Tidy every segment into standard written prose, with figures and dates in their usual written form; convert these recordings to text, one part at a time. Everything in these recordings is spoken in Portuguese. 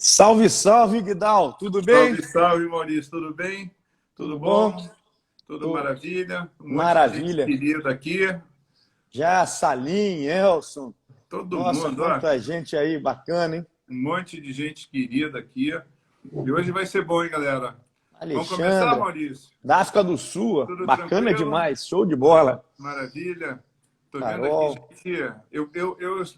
Salve, salve, Guidal! Tudo bem? Salve, salve, Maurício. Tudo bem? Tudo Tudo bom? bom? Tudo Tô- maravilha? Um monte de gente Maravilha. querida aqui. Já Salim, Elson. Todo Nossa, mundo, ó. quanta gente aí bacana, hein? Um monte de gente querida aqui. E hoje vai ser bom, hein, galera? Vamos começar, Alexandra, Maurício? da África do Sul. Tudo Bacana tranquilo? demais, show de bola. Maravilha. Tô vendo aqui, Carol, gente. Eu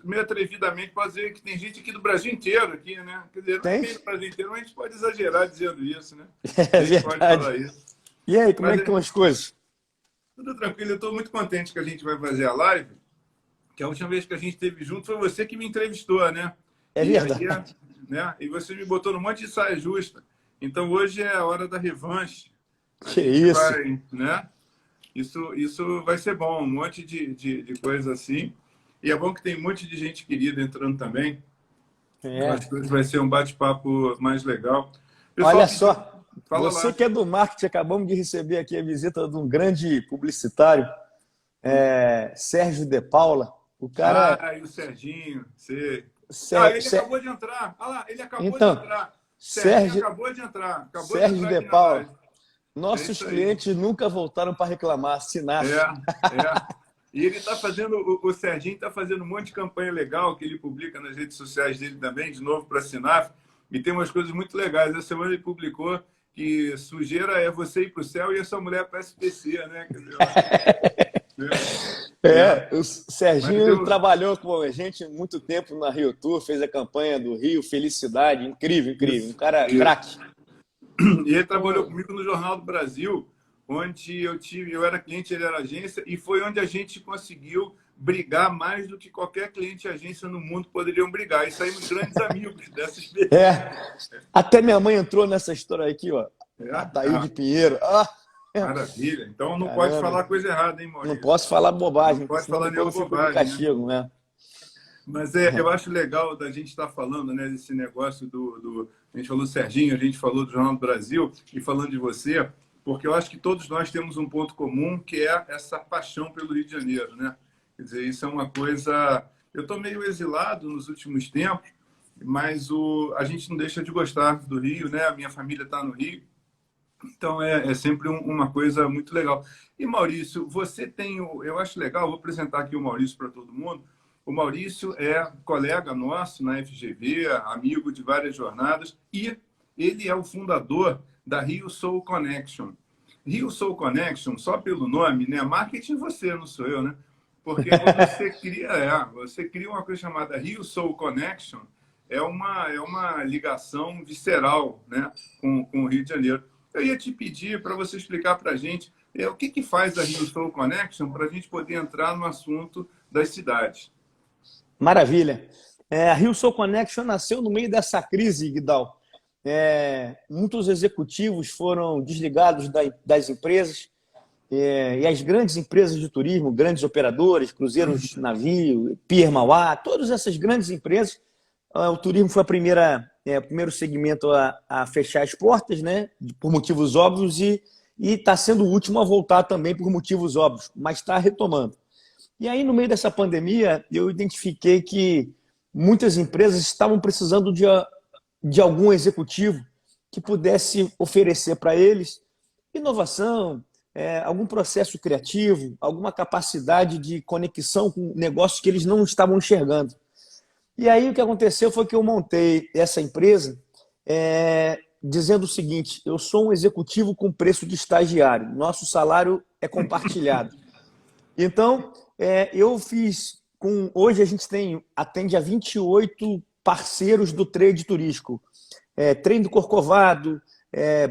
meio atrevidamente posso dizer que tem gente aqui do Brasil inteiro, aqui, né? Quer dizer, não é tem? bem do Brasil inteiro, mas a gente pode exagerar dizendo isso, né? A É gente pode falar verdade. isso. E aí, como é Mas que estão as coisas? tudo tranquilo. Eu estou muito contente que a gente vai fazer a live. Que a última vez que a gente esteve junto foi você que me entrevistou, né? É E aí, verdade. né? E você me botou num monte de saia justa. Então hoje é a hora da revanche. A Que gente isso? vai, né? Isso vai ser bom, um monte de coisa assim. E é bom que tem um monte de gente querida entrando também. Eu É. acho que hoje vai ser um bate-papo mais legal. O pessoal Olha pediu. só, Fala você lá. que é do marketing, acabamos de receber aqui a visita de um grande publicitário, Sérgio De Paula. O cara, Ah, e o Serginho. Você... Ah, Sé- ele Sé- acabou de entrar. Ah lá, ele acabou de então, entrar. Serginho Sérgio, acabou de entrar. Acabou de Sérgio entrar De aqui na Paula, live. É nossos isso aí. clientes nunca voltaram para reclamar, É, Sinaf. é. E ele está fazendo, o Serginho está fazendo um monte de campanha legal que ele publica nas redes sociais dele também, de novo para a Sinaf. E tem umas coisas muito legais. Essa semana ele publicou que sujeira é você ir para o céu e essa mulher para SPC, né? Quer dizer, é. O Mas Serginho eu, trabalhou com a gente muito tempo na Rio Tour, fez a campanha do Rio Felicidade, incrível, incrível, um isso, cara isso. craque. E ele trabalhou Então, comigo no Jornal do Brasil, onde eu era cliente, ele era agência, e foi onde a gente conseguiu brigar mais do que qualquer cliente e agência no mundo poderiam brigar. E saímos grandes amigos dessa experiência. é, até minha mãe entrou nessa história aqui, ó. É? A Thaíde Ah, Pinheiro. Ah, maravilha. Então não pode caramba, falar coisa errada, hein, não Maurício? posso falar Não bobagem, pode senão falar depois nenhuma eu fico de bobagem, né? castigo, né? Mas eu acho legal da gente estar falando, né, desse negócio A gente falou do Serginho, a gente falou do Jornal do Brasil e falando de você, porque eu acho que todos nós temos um ponto comum, que é essa paixão pelo Rio de Janeiro, né? Quer dizer, isso é uma coisa... Eu estou meio exilado nos últimos tempos, mas a gente não deixa de gostar do Rio, né? A minha família está no Rio, então é sempre uma coisa muito legal. E Maurício, você tem eu acho legal, vou apresentar aqui o Maurício para todo mundo. O Maurício é colega nosso na FGV, amigo de várias jornadas, e ele é o fundador da Rio Soul Connection. Rio Soul Connection, só pelo nome, né? Marketing você, não sou eu, né? Porque quando você cria uma coisa chamada Rio Soul Connection, é uma ligação visceral, né, com o Rio de Janeiro. Eu ia te pedir para você explicar para a gente o que faz a Rio Soul Connection para a gente poder entrar no assunto das cidades. Maravilha. A Rio Soul Connection nasceu no meio dessa crise, Guidal. Muitos executivos foram desligados das empresas, e as grandes empresas de turismo, grandes operadores, cruzeiros, navio, Pier Mauá, todas essas grandes empresas, o turismo foi o primeiro segmento a fechar as portas, né, por motivos óbvios, e está sendo o último a voltar também por motivos óbvios, mas está retomando. E aí, no meio dessa pandemia, eu identifiquei que muitas empresas estavam precisando de algum executivo que pudesse oferecer para eles inovação, algum processo criativo, alguma capacidade de conexão com negócios que eles não estavam enxergando. E aí o que aconteceu foi que eu montei essa empresa dizendo o seguinte: eu sou um executivo com preço de estagiário, nosso salário é compartilhado. Então, eu fiz hoje a gente atende a 28 parceiros do trade turístico. Trem do Corcovado,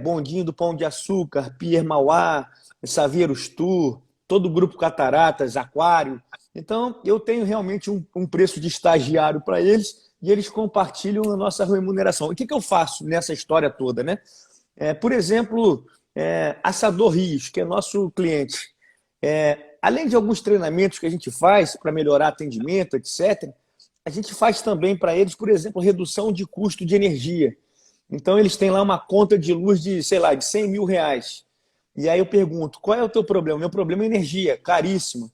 Bondinho do Pão de Açúcar, Pier Mauá, Saveiros Tour, todo o grupo Cataratas, Aquário. Então, eu tenho realmente um preço de estagiário para eles e eles compartilham a nossa remuneração. O que eu faço nessa história toda, né? Por exemplo, Assador Rios, que é nosso cliente. Além de alguns treinamentos que a gente faz para melhorar atendimento, etc., a gente faz também para eles, por exemplo, redução de custo de energia. Então, eles têm lá uma conta de luz de, sei lá, de 100 mil reais. E aí eu pergunto, qual é o teu problema? Meu problema é energia, caríssima.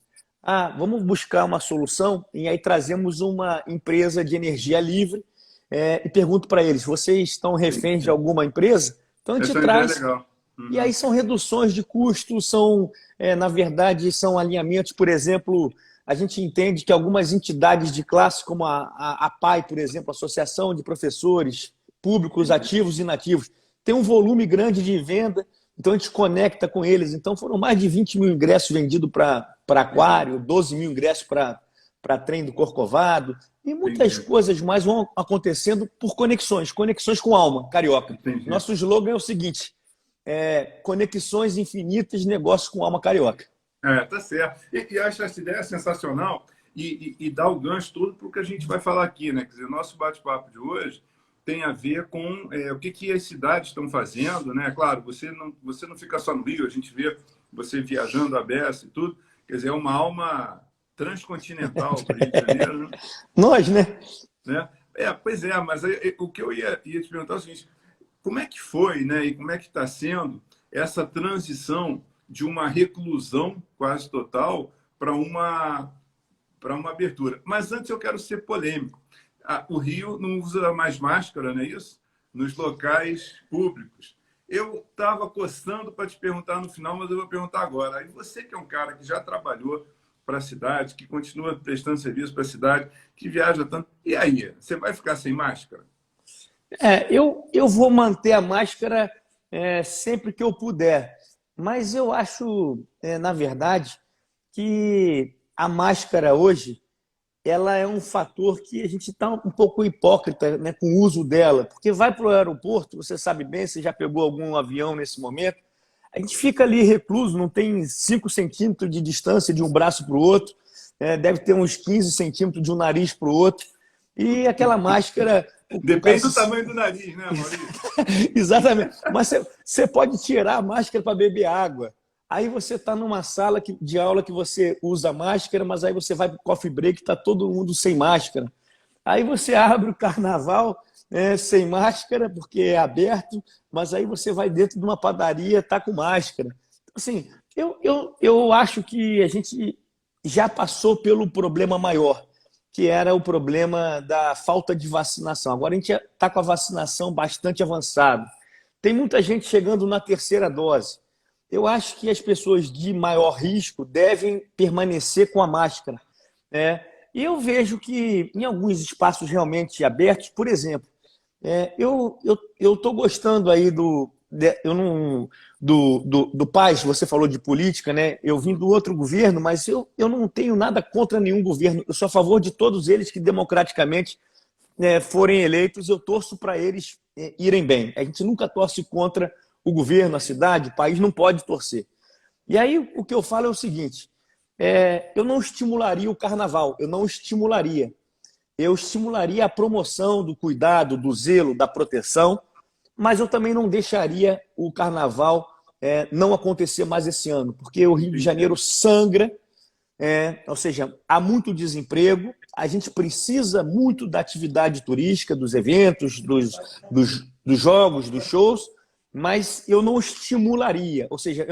Vamos buscar uma solução e aí trazemos uma empresa de energia livre e pergunto para eles, vocês estão reféns de alguma empresa? Então a gente Essa é uma ideia traz... legal. E aí são reduções de custos, são, na verdade, são alinhamentos. Por exemplo, a gente entende que algumas entidades de classe, como a APAI, por exemplo, Associação de Professores Públicos Ativos e Inativos, tem um volume grande de venda, então a gente conecta com eles. Então foram mais de 20 mil ingressos vendidos para aquário, 12 mil ingressos para trem do Corcovado, e muitas coisas mais vão acontecendo por conexões, conexões com alma, carioca. Entendi. Nosso slogan é o seguinte: conexões infinitas, negócios com alma carioca. Tá certo. E acho essa ideia sensacional e dá o gancho todo para o que a gente vai falar aqui, né? Quer dizer, o nosso bate-papo de hoje tem a ver com o que as cidades estão fazendo, né? Claro, você não fica só no Rio, a gente vê você viajando a beça e tudo. Quer dizer, é uma alma transcontinental para o Rio de Janeiro, né? Nós, né? Pois é, mas o que eu ia te perguntar é o seguinte: como é que foi, né? E como é que está sendo essa transição de uma reclusão quase total para uma abertura? Mas antes eu quero ser polêmico. O Rio não usa mais máscara, não é isso? Nos locais públicos. Eu estava coçando para te perguntar no final, mas eu vou perguntar agora. Aí você que é um cara que já trabalhou para a cidade, que continua prestando serviço para a cidade, que viaja tanto. E aí, você vai ficar sem máscara? Eu vou manter a máscara sempre que eu puder. Mas eu acho, na verdade, que a máscara hoje ela é um fator que a gente está um pouco hipócrita, né, com o uso dela. Porque vai para o aeroporto, você sabe bem, você já pegou algum avião nesse momento, a gente fica ali recluso, não tem 5 centímetros de distância de um braço para o outro, deve ter uns 15 centímetros de um nariz para o outro. E aquela máscara... Depende do tamanho do nariz, né, Maurício? Exatamente. Mas você pode tirar a máscara para beber água. Aí você está numa sala de aula que você usa máscara, mas aí você vai para o coffee break e está todo mundo sem máscara. Aí você abre o carnaval sem máscara, porque é aberto, mas aí você vai dentro de uma padaria, está com máscara. Então, assim, eu acho que a gente já passou pelo problema maior, que era o problema da falta de vacinação. Agora a gente está com a vacinação bastante avançada. Tem muita gente chegando na terceira dose. Eu acho que as pessoas de maior risco devem permanecer com a máscara. E eu vejo que em alguns espaços realmente abertos, por exemplo, eu estou gostando aí do Paes, você falou de política, né? Eu vim do outro governo, mas eu não tenho nada contra nenhum governo. Eu sou a favor de todos eles que democraticamente forem eleitos. Eu torço para eles irem bem. A gente nunca torce contra o governo, a cidade, o país não pode torcer. E aí o que eu falo é o seguinte: eu não estimularia o carnaval, eu não estimularia. Eu estimularia a promoção do cuidado, do zelo, da proteção, mas eu também não deixaria o carnaval não acontecer mais esse ano, porque o Rio de Janeiro sangra, ou seja, há muito desemprego, a gente precisa muito da atividade turística, dos eventos, dos jogos, dos shows, mas eu não estimularia, ou seja,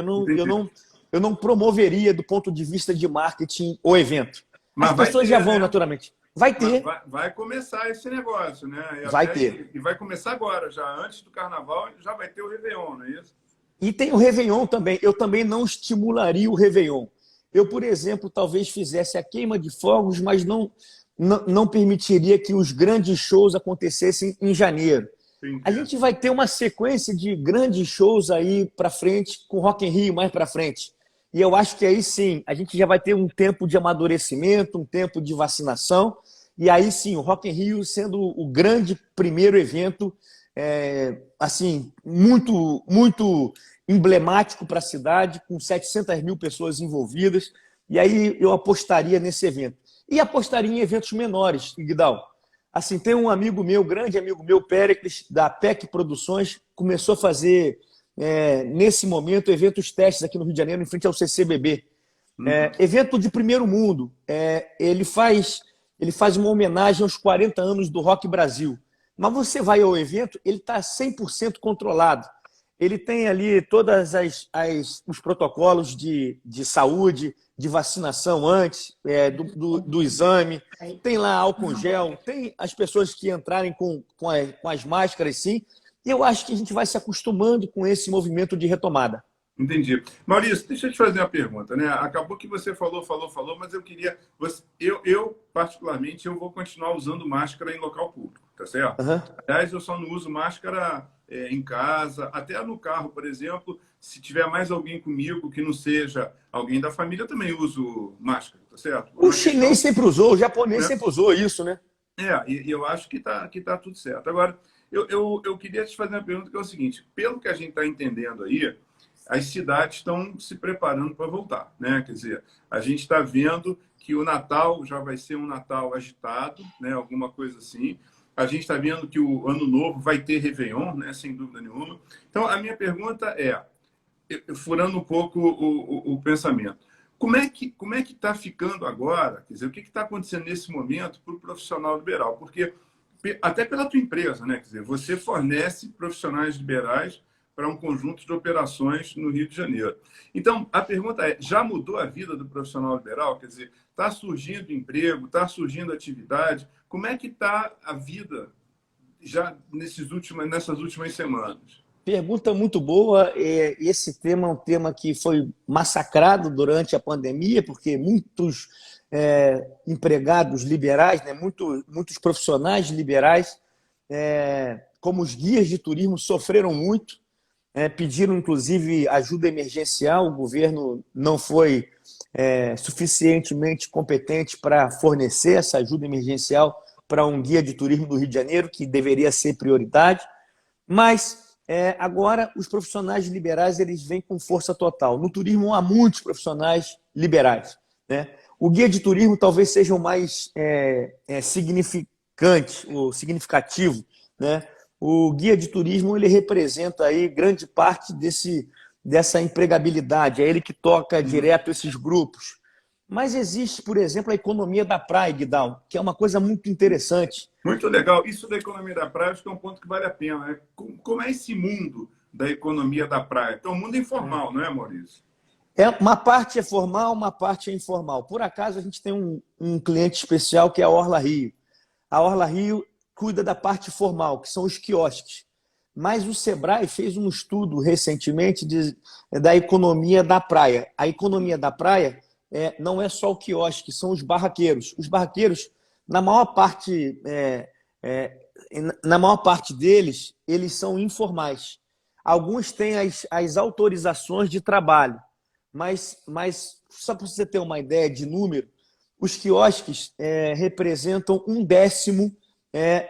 eu não promoveria do ponto de vista de marketing o evento. As pessoas já vão, naturalmente. Vai ter. Vai começar esse negócio, né? Vai ter. E vai começar agora, já antes do carnaval, já vai ter o Réveillon, não é isso? E tem o Réveillon também. Eu também não estimularia o Réveillon. Eu, por exemplo, talvez fizesse a queima de fogos, mas não permitiria que os grandes shows acontecessem em janeiro. Sim, a gente vai ter uma sequência de grandes shows aí para frente, com Rock in Rio mais para frente. E eu acho que aí sim, a gente já vai ter um tempo de amadurecimento, um tempo de vacinação, e aí sim, o Rock in Rio sendo o grande primeiro evento, assim, muito, muito emblemático para a cidade, com 700 mil pessoas envolvidas, e aí eu apostaria nesse evento. E apostaria em eventos menores, Iguidal. Assim, tem um amigo meu, grande amigo meu, Péricles, da PEC Produções, começou a fazer, nesse momento, eventos testes aqui no Rio de Janeiro, em frente ao CCBB. Evento de primeiro mundo. Ele faz uma homenagem aos 40 anos do Rock Brasil. Mas você vai ao evento, ele está 100% controlado. ele tem ali todas os protocolos de saúde, de vacinação antes, do exame, tem lá álcool em gel, tem as pessoas que entrarem com as máscaras, sim, e eu acho que a gente vai se acostumando com esse movimento de retomada. Entendi. Maurício, deixa eu te fazer uma pergunta, né? Acabou que você falou, mas eu queria... particularmente, eu vou continuar usando máscara em local público, tá certo? Uhum. Aliás, eu só não uso máscara em casa, até no carro, por exemplo. Se tiver mais alguém comigo que não seja alguém da família, eu também uso máscara, tá certo? O chinês sempre usou, o japonês sempre usou isso, né? E eu acho que tá tudo certo. Agora, eu queria te fazer uma pergunta que é o seguinte: pelo que a gente está entendendo aí, as cidades estão se preparando para voltar, né? Quer dizer, a gente está vendo que o Natal já vai ser um Natal agitado, né? Alguma coisa assim. A gente está vendo que o Ano Novo vai ter Réveillon, né? Sem dúvida nenhuma. Então, a minha pergunta é, furando um pouco o pensamento, como é que está ficando agora? Quer dizer, o que está acontecendo nesse momento para o profissional liberal? Porque, até pela tua empresa, né? Quer dizer, você fornece profissionais liberais para um conjunto de operações no Rio de Janeiro. Então, a pergunta é, já mudou a vida do profissional liberal? Quer dizer, está surgindo emprego, está surgindo atividade? Como é que está a vida já nessas últimas semanas? Pergunta muito boa. Esse tema é um tema que foi massacrado durante a pandemia, porque muitos empregados liberais, né, muitos profissionais liberais, como os guias de turismo, sofreram muito. Pediram, inclusive, ajuda emergencial. O governo não foi suficientemente competente para fornecer essa ajuda emergencial para um guia de turismo do Rio de Janeiro, que deveria ser prioridade. Mas, agora, os profissionais liberais eles vêm com força total. No turismo, há muitos profissionais liberais, né? O guia de turismo talvez seja o mais significante, o significativo, né? O guia de turismo ele representa aí grande parte dessa empregabilidade, é ele que toca direto esses grupos. Mas existe, por exemplo, a economia da praia, Guidal, que é uma coisa muito interessante. Muito legal. Isso da economia da praia, acho que é um ponto que vale a pena, né? Como é esse mundo da economia da praia? Então, o mundo é informal, não é, Maurício? Uma parte é formal, uma parte é informal. Por acaso, a gente tem um cliente especial que é a Orla Rio. A Orla Rio cuida da parte formal, que são os quiosques. Mas o Sebrae fez um estudo recentemente da economia da praia. A economia da praia não é só o quiosque, são os barraqueiros. Os barraqueiros, na maior parte deles, eles são informais. Alguns têm as autorizações de trabalho, mas só para você ter uma ideia de número, os quiosques representam 1/10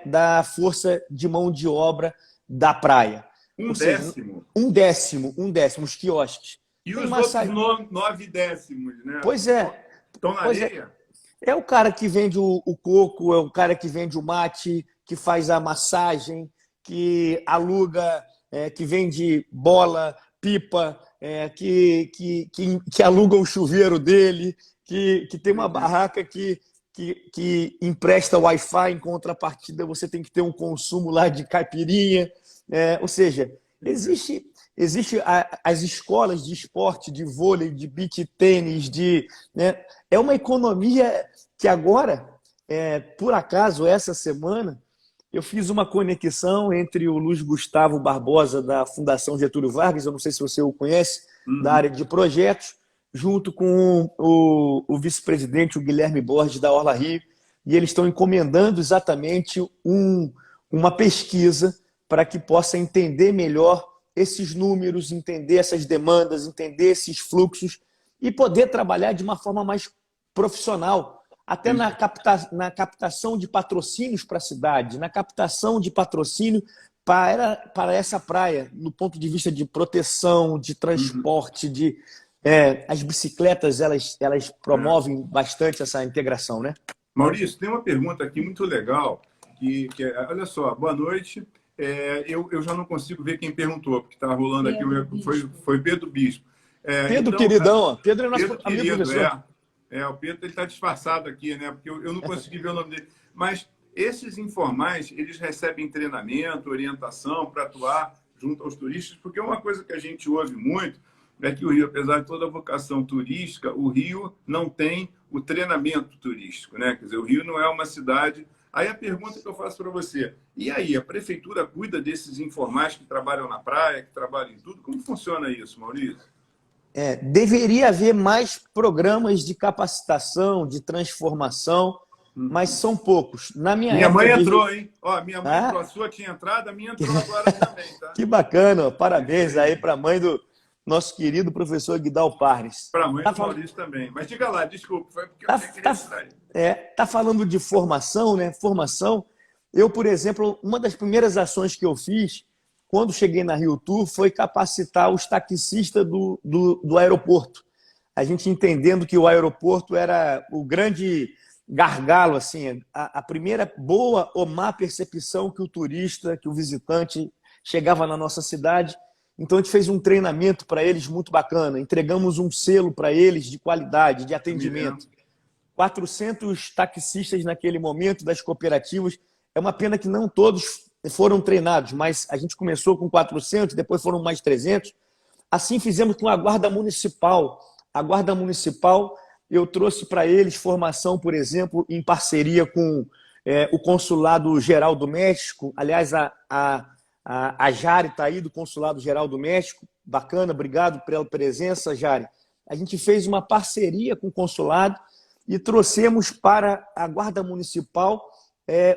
da força de mão de obra da praia. Ou seja, 1/10 os quiosques. E os outros 9 décimos, né? Pois é. Estão na areia? É o cara que vende o coco, é o cara que vende o mate, que faz a massagem, que aluga, que vende bola, pipa, que aluga o chuveiro dele, que tem uma barraca que empresta Wi-Fi, em contrapartida você tem que ter um consumo lá de caipirinha. Ou seja, existe as escolas de esporte, de vôlei, de beach tênis, é uma economia que agora, por acaso, essa semana, eu fiz uma conexão entre o Luiz Gustavo Barbosa, da Fundação Getúlio Vargas, eu não sei se você o conhece, da área de projetos, junto com o vice-presidente, o Guilherme Borges, da Orla Rio, e eles estão encomendando exatamente uma pesquisa para que possa entender melhor esses números, entender essas demandas, entender esses fluxos e poder trabalhar de uma forma mais profissional, até na captação de patrocínios para a cidade, na captação de patrocínio para essa praia, no ponto de vista de proteção, de transporte, as bicicletas elas promovem bastante essa integração, né? Maurício, tem uma pergunta aqui muito legal, olha só, boa noite. Eu já não consigo ver quem perguntou, porque está rolando aqui, foi Pedro Bispo. Pedro, então, queridão, Pedro é nosso amigo querido, professor. O Pedro está disfarçado aqui, né? Porque eu não consegui ver o nome dele. Mas esses informais, eles recebem treinamento, orientação para atuar junto aos turistas, porque uma coisa que a gente ouve muito é que o Rio, apesar de toda a vocação turística, o Rio não tem o treinamento turístico, né? Quer dizer, o Rio não é uma cidade... Aí a pergunta que eu faço para você, e aí, a prefeitura cuida desses informais que trabalham na praia, que trabalham em tudo? Como funciona isso, Maurício? Deveria haver mais programas de capacitação, de transformação, mas são poucos. Na minha Minha época mãe de... entrou, hein? Ó, minha mãe entrou, a Ah, sua tinha entrado, a minha entrou agora também, tá? que bacana, É isso parabéns aí aí. para a mãe do nosso querido professor Guidal Parres. Para a mãe Tá, do Maurício também. Mas diga lá, desculpa, foi porque eu tá, tinha que tá, registrar aí. tá falando de formação, né? Formação. Eu, por exemplo, uma das primeiras ações que eu fiz quando cheguei na Rio Tour foi capacitar os taxistas do aeroporto. A gente entendendo que o aeroporto era o grande gargalo, assim, a primeira boa ou má percepção que o turista, que o visitante chegava na nossa cidade. Então, a gente fez um treinamento para eles muito bacana. Entregamos um selo para eles de qualidade, de Eu me lembro. atendimento. 400 taxistas naquele momento das cooperativas. É uma pena que não todos foram treinados, mas a gente começou com 400, depois foram mais 300. Assim fizemos com a Guarda Municipal. A Guarda Municipal, eu trouxe para eles formação, por exemplo, em parceria com o Consulado Geral do México. Aliás, a Jari está aí do Consulado Geral do México. Bacana, obrigado pela presença, Jari. A gente fez uma parceria com o consulado e trouxemos para a Guarda Municipal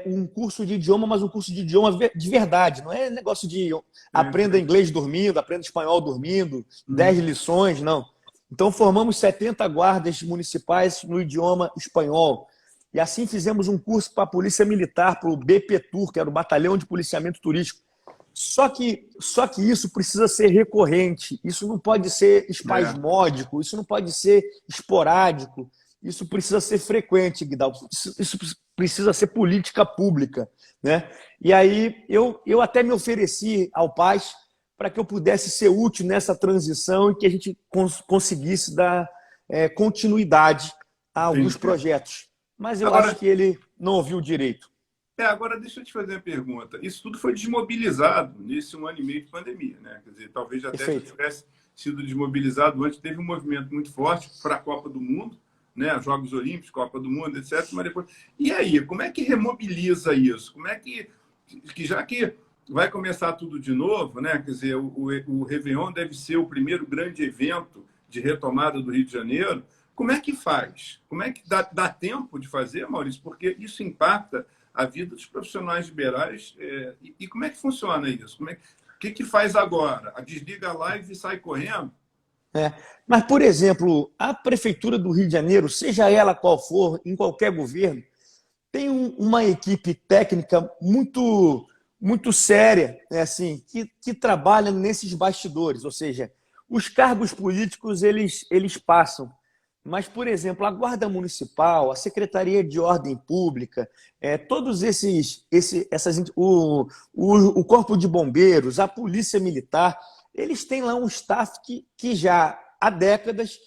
um curso de idioma, mas um curso de idioma de verdade. Não é negócio de aprenda inglês dormindo, aprenda espanhol dormindo, 10 lições, não. Então, formamos 70 guardas municipais no idioma espanhol. E assim fizemos um curso para a Polícia Militar, para o BPTUR, que era o Batalhão de Policiamento Turístico. Só que isso precisa ser recorrente, isso não pode ser espasmódico, isso não pode ser esporádico, isso precisa ser frequente, Guidal. Isso precisa ser política pública, né? E aí eu até me ofereci ao Paz para que eu pudesse ser útil nessa transição e que a gente conseguisse dar continuidade a alguns Entendi. projetos. Mas eu acho Agora, que ele não ouviu direito. agora deixa eu te fazer uma pergunta. Isso tudo foi desmobilizado nesse 1 ano e meio de pandemia, né? Quer dizer, talvez até se Perfeito. tivesse sido desmobilizado antes, teve um movimento muito forte para a Copa do Mundo, né? Jogos Olímpicos, Copa do Mundo, etc. Mas depois... E aí, como é que remobiliza isso? Como é que já que vai começar tudo de novo, né? Quer dizer, o Réveillon deve ser o primeiro grande evento de retomada do Rio de Janeiro. Como é que faz? Como é que dá tempo de fazer, Maurício? Porque isso impacta a vida dos profissionais liberais. E como é que funciona isso? O que faz agora? Desliga a live e sai correndo? Mas, por exemplo, a Prefeitura do Rio de Janeiro, seja ela qual for, em qualquer governo, tem uma equipe técnica muito séria, né, assim, que trabalha nesses bastidores. Ou seja, os cargos políticos eles passam. Mas, por exemplo, a Guarda Municipal, a Secretaria de Ordem Pública, todos o Corpo de Bombeiros, a Polícia Militar, eles têm lá um staff que já há décadas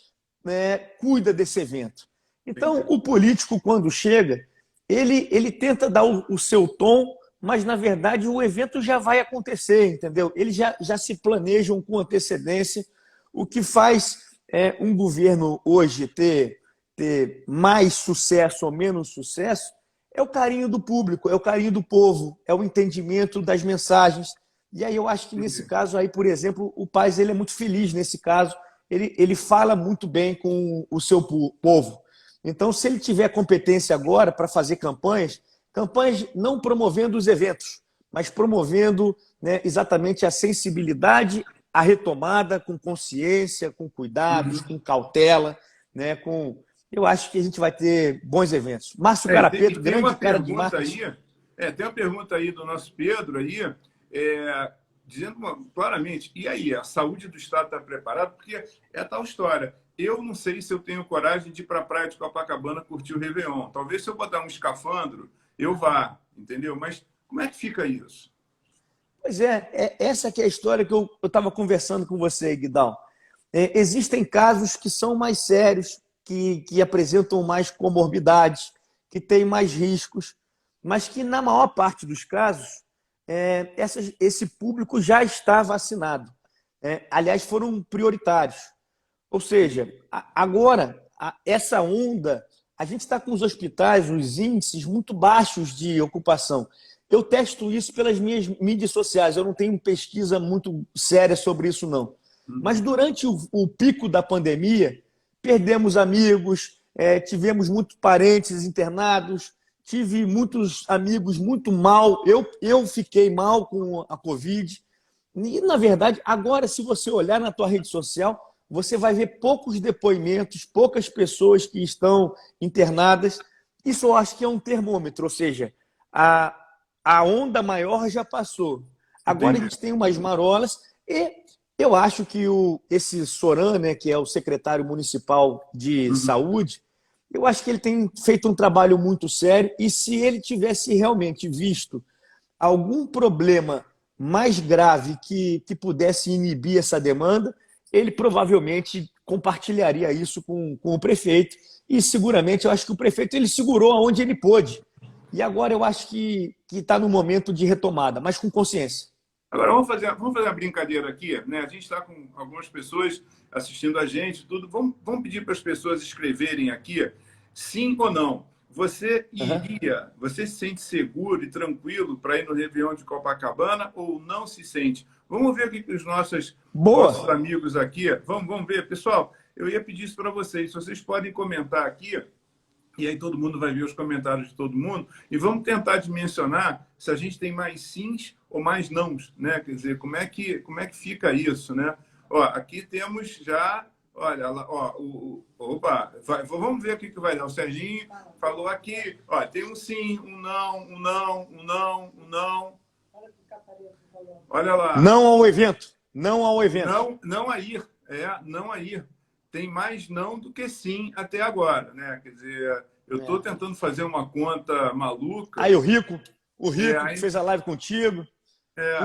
cuida desse evento. Então, o político, quando chega, ele tenta dar o seu tom, mas, na verdade, o evento já vai acontecer, entendeu? Eles já se planejam com antecedência, o que faz um governo hoje ter mais sucesso ou menos sucesso é o carinho do público, é o carinho do povo, é o entendimento das mensagens. E aí eu acho que nesse caso aí, por exemplo, o Paes ele é muito feliz nesse caso, ele fala muito bem com o seu povo. Então, se ele tiver competência agora para fazer campanhas não promovendo os eventos, mas promovendo, né, exatamente a sensibilidade, a retomada com consciência, com cuidados, com cautela, né, eu acho que a gente vai ter bons eventos. Márcio E Carapeto, tem grande uma cara de pergunta marketing. aí, tem uma pergunta aí do nosso Pedro aí, dizendo claramente, e aí, a saúde do Estado está preparada? Porque é a tal história. Eu não sei se eu tenho coragem de ir para a praia de Copacabana curtir o Réveillon. Talvez se eu botar um escafandro, eu vá, entendeu? Mas como é que fica isso? Pois essa que é a história que eu estava conversando com você, Guidal. Existem casos que são mais sérios, que apresentam mais comorbidades, que têm mais riscos, mas que, na maior parte dos casos, esse público já está vacinado. Aliás, foram prioritários. Ou seja, agora, essa onda, a gente está com os hospitais, os índices muito baixos de ocupação. Eu testo isso pelas minhas mídias sociais, eu não tenho pesquisa muito séria sobre isso, não. Mas durante o pico da pandemia, perdemos amigos, tivemos muitos parentes internados, tive muitos amigos muito mal, eu fiquei mal com a Covid. E, na verdade, agora, se você olhar na tua rede social, você vai ver poucos depoimentos, poucas pessoas que estão internadas. Isso eu acho que é um termômetro, ou seja, a onda maior já passou. Agora a gente tem umas marolas e eu acho que esse Soran, né, que é o secretário municipal de saúde, eu acho que ele tem feito um trabalho muito sério e se ele tivesse realmente visto algum problema mais grave que pudesse inibir essa demanda, ele provavelmente compartilharia isso com o prefeito e seguramente eu acho que o prefeito ele segurou aonde ele pôde. E agora eu acho que está no momento de retomada, mas com consciência. Agora, vamos fazer uma brincadeira aqui, né? A gente está com algumas pessoas assistindo a gente, tudo. Vamos pedir para as pessoas escreverem aqui, sim ou não. Você você se sente seguro e tranquilo para ir no Réveillon de Copacabana ou não se sente? Vamos ver o que os nossos amigos aqui... Vamos ver. Pessoal, eu ia pedir isso para vocês. Vocês podem comentar aqui, e aí todo mundo vai ver os comentários de todo mundo, e vamos tentar dimensionar se a gente tem mais sims ou mais nãos, né? Quer dizer, como é que fica isso, né? Ó, aqui temos já... Olha, ó, opa, vamos ver o que vai dar. O Serginho falou aqui, ó, tem um sim, um não, um não, um não, um não. Olha lá. Não ao evento. Não ao evento. Não a ir. Não a ir. Tem mais não do que sim até agora, né? Quer dizer, eu estou tentando fazer uma conta maluca. Aí o Rico que fez a live contigo.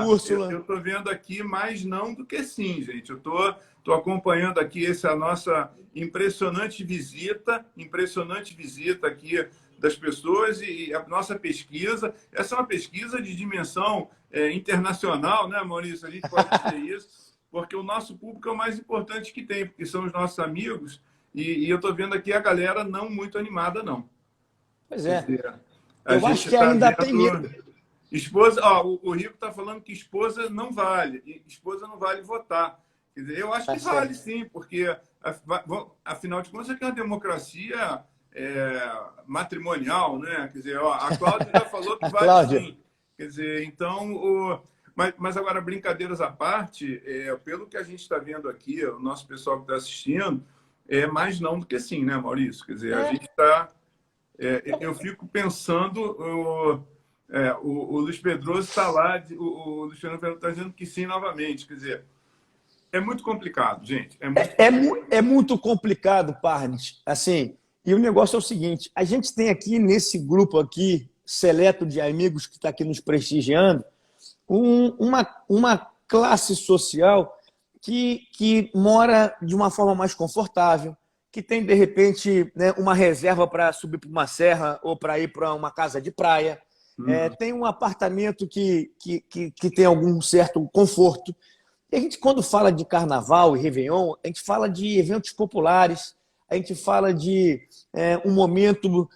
Úrsula. Eu estou vendo aqui mais não do que sim, gente. Eu estou acompanhando aqui essa nossa impressionante visita aqui das pessoas e a nossa pesquisa. Essa é uma pesquisa de dimensão internacional, né, Maurício? A gente pode dizer isso, porque o nosso público é o mais importante que tem, porque são os nossos amigos e eu estou vendo aqui a galera não muito animada, não. Pois é. Eu acho que ainda tem medo. Esposa, o Rico está falando que esposa não vale votar. Quer dizer, eu acho que vale sim, porque, afinal de contas, é que é uma democracia matrimonial, né? Quer dizer, a Cláudia já falou que vale sim. Quer dizer, então, mas agora, brincadeiras à parte, pelo que a gente está vendo aqui, o nosso pessoal que está assistindo, é mais não do que sim, né, Maurício? Quer dizer, a gente está... eu fico pensando... o Luiz Pedroso está lá, o Luciano está dizendo que sim novamente. Quer dizer, é muito complicado, gente. É muito complicado, Parnes. Assim, e o negócio é o seguinte, a gente tem aqui nesse grupo aqui, seleto de amigos que está aqui nos prestigiando, uma classe social que mora de uma forma mais confortável, que tem, de repente, né, uma reserva para subir para uma serra ou para ir para uma casa de praia, tem um apartamento que tem algum certo conforto. E a gente, quando fala de carnaval e Réveillon, a gente fala de eventos populares, a gente fala de um momento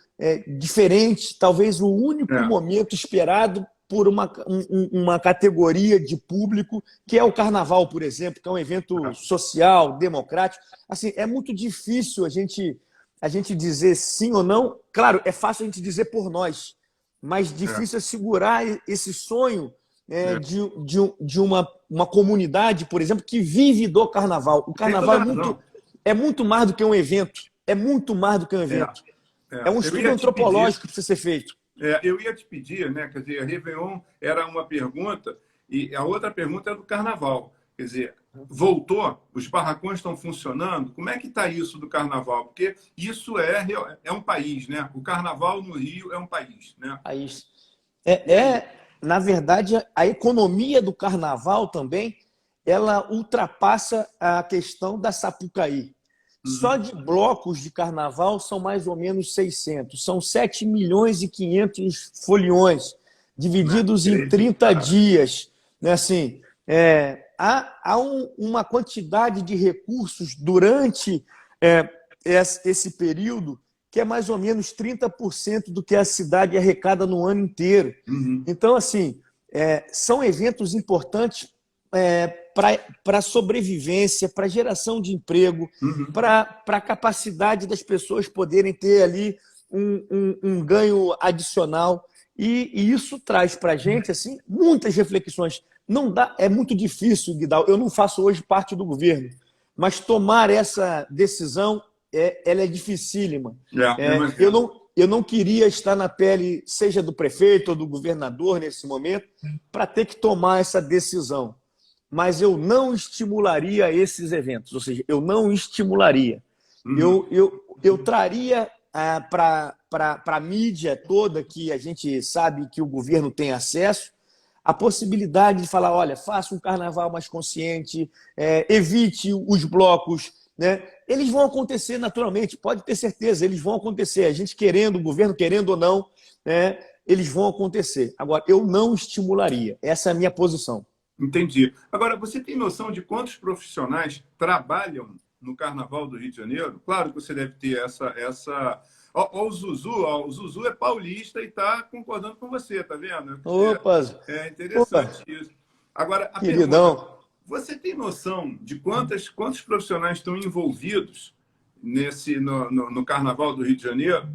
diferente, talvez o único momento esperado por uma categoria de público, que é o carnaval, por exemplo, que é um evento social, democrático. Assim, é muito difícil a gente dizer sim ou não. Claro, é fácil a gente dizer por nós, mas difícil é segurar esse sonho de uma comunidade, por exemplo, que vive do carnaval. O carnaval é muito mais do que um evento. É muito mais do que um evento. É um estudo antropológico que precisa ser feito. Eu ia te pedir, né? Quer dizer, Réveillon era uma pergunta e a outra pergunta é do carnaval. Quer dizer, voltou? Os barracões estão funcionando? Como é que está isso do carnaval? Porque isso é um país, né? O carnaval no Rio é um país, né? País. Na verdade, a economia do carnaval também, ela ultrapassa a questão da Sapucaí. Só de blocos de carnaval são mais ou menos 600. São 7 milhões e 500 foliões. divididos em 30 dias. Né? Assim, há uma quantidade de recursos durante esse período que é mais ou menos 30% do que a cidade arrecada no ano inteiro. Uhum. Então, assim, são eventos importantes para a sobrevivência, para a geração de emprego, Uhum. para a capacidade das pessoas poderem ter ali um ganho adicional. E isso traz para a gente assim, muitas reflexões. Não dá, é muito difícil, Guidal. Eu não faço hoje parte do governo, mas tomar essa decisão ela é dificílima. Eu não queria estar na pele, seja do prefeito ou do governador nesse momento, para ter que tomar essa decisão. Mas eu não estimularia esses eventos, ou seja, eu não estimularia. Uhum. Eu traria para a mídia toda, que a gente sabe que o governo tem acesso, a possibilidade de falar, olha, faça um carnaval mais consciente, evite os blocos, né? Eles vão acontecer naturalmente, pode ter certeza, eles vão acontecer. A gente querendo, o governo querendo ou não, né? Eles vão acontecer. Agora, eu não estimularia. Essa é a minha posição. Entendi. Agora, você tem noção de quantos profissionais trabalham no Carnaval do Rio de Janeiro? Claro que você deve ter essa... Ó, o Zuzu é paulista e está concordando com você, tá vendo? Opa! É interessante isso. Agora, a Queridão. pergunta, você tem noção de quantos profissionais estão envolvidos no Carnaval do Rio de Janeiro?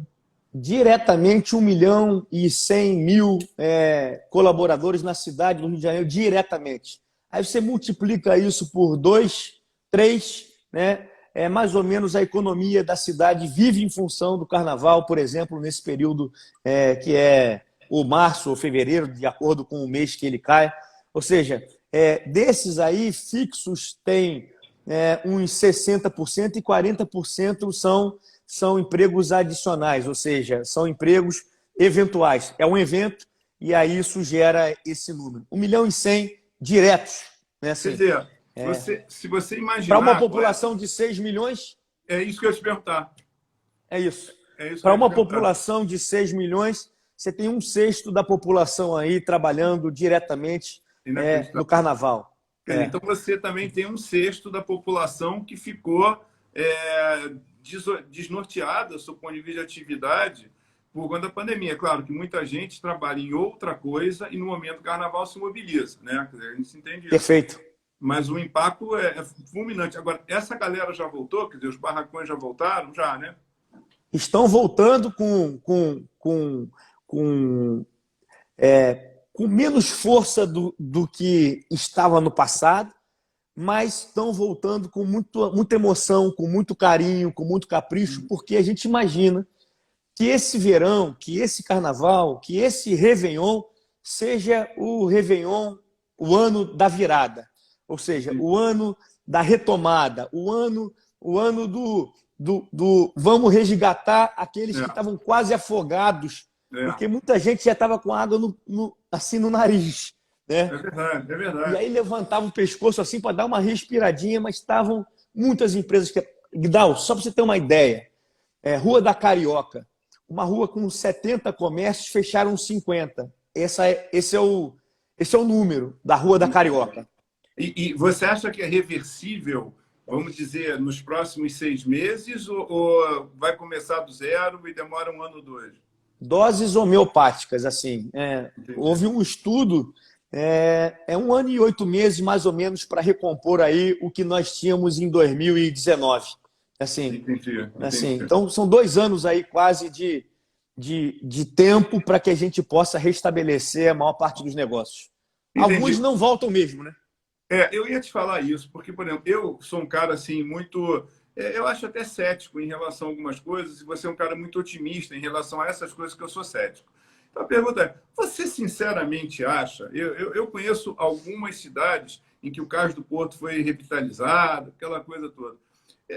Diretamente 1.100.000 colaboradores na cidade do Rio de Janeiro, diretamente. Aí você multiplica isso por 2, 3, né? Mais ou menos a economia da cidade vive em função do carnaval, por exemplo, nesse período que é o março ou fevereiro, de acordo com o mês que ele cai. Ou seja, desses aí, fixos tem uns 60% e 40% são empregos adicionais, ou seja, são empregos eventuais. É um evento e aí isso gera esse número. 1.100.000 diretos. Né? Assim, quer dizer, se você imaginar... Para uma população de 6 milhões... É isso que eu ia te perguntar. É isso. Para uma população de 6 milhões, você tem 1/6 da população aí trabalhando diretamente no carnaval. Então você também tem 1/6 da população que ficou desnorteada, sob o ponto de vista de atividade, por conta da pandemia. Claro que muita gente trabalha em outra coisa e no momento do carnaval se mobiliza, né? A gente entende isso. Perfeito. Mas o impacto é fulminante. Agora, essa galera já voltou? Quer dizer, os barracões já voltaram? Já, né? Estão voltando com menos força do que estava no passado, mas estão voltando com muita emoção, com muito carinho, com muito capricho, porque a gente imagina que esse verão, que esse carnaval, que esse Réveillon seja o Réveillon, o ano da virada. Ou seja, o ano da retomada, o ano do vamos resgatar aqueles que estavam quase afogados, porque muita gente já estava com água assim no nariz. Né? É verdade, é verdade. E aí levantava o pescoço assim para dar uma respiradinha, mas estavam muitas empresas que... Guidal, só para você ter uma ideia, Rua da Carioca, uma rua com 70 comércios, fecharam 50. Esse é o número da Rua da Carioca. E você acha que é reversível, vamos dizer, nos próximos 6 meses, ou vai começar do zero e demora 1 ano ou 2? Doses homeopáticas, assim. Houve um estudo, 1 ano e 8 meses, mais ou menos, para recompor aí o que nós tínhamos em 2019. Assim, entendi. Assim, então, são 2 anos aí quase de tempo para que a gente possa restabelecer a maior parte dos negócios. Entendi. Alguns não voltam mesmo, né? Eu ia te falar isso, porque, por exemplo, eu sou um cara assim muito... eu acho até cético em relação a algumas coisas, e você é um cara muito otimista em relação a essas coisas que eu sou cético. Então a pergunta é, você sinceramente acha... Eu conheço algumas cidades em que o Cais do Porto foi revitalizado, aquela coisa toda.